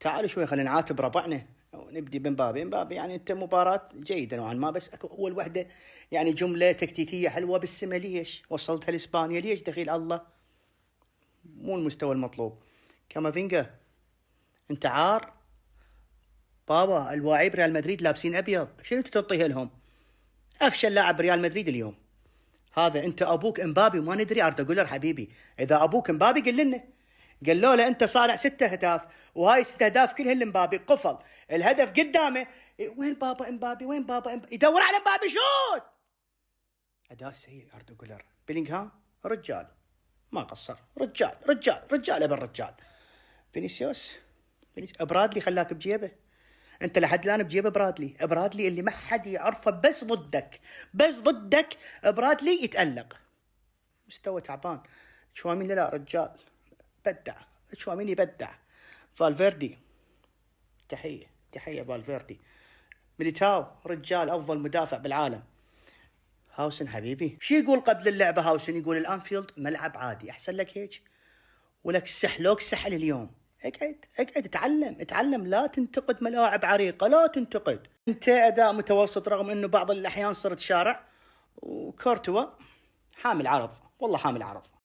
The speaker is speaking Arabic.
تعالوا شوي خلينا نعاتب ربعنا ونبدي بمبابي. مبابي يعني انت مباراة جيدة نوعا ما، بس اول وحدة يعني جملة تكتيكية حلوة بالسما، ليش وصلتها لاسبانيا؟ ليش دخيل الله؟ مو المستوى المطلوب. كامافينجا انت عار بابا. الواعي بريال مدريد لابسين ابيض، شنو انت تعطيها لهم؟ افشل لاعب ريال مدريد اليوم هذا. انت ابوك امبابي وما ندري؟ اردا جولر حبيبي، اذا ابوك امبابي قل لنا. قالوا له انت صانع 6 اهداف، وهاي 6 اهداف كلها لمبابي. قفل الهدف قدامه، وين بابا امبابي؟ وين بابا امبابي؟ يدور على امبابي. شوت اداء سيء. اردا جولر. بيلينغهام رجال ما قصر، رجال رجال رجال ابن رجال. فينيسيوس برادلي خلاك بجيبه. انت لحد الان بجيبه برادلي اللي ما حد يعرفه، بس ضدك، بس ضدك برادلي يتألق. مستوى تعبان. تشواميني لا رجال بدع، تشواميني بدع. فالفيردي تحية فالفيردي. ميليتاو رجال، افضل مدافع بالعالم. هاوسن حبيبي شي يقول قبل اللعبة؟ هاوسن يقول الانفيلد ملعب عادي، احسن لك هيك؟ ولك سحلوك سحل اليوم. اقعد اتعلم. لا تنتقد ملاعب عريقة، لا تنتقد. انت اداء متوسط، رغم انه بعض الاحيان صرت شارع. وكورتوا حامل عرض، والله حامل عرض.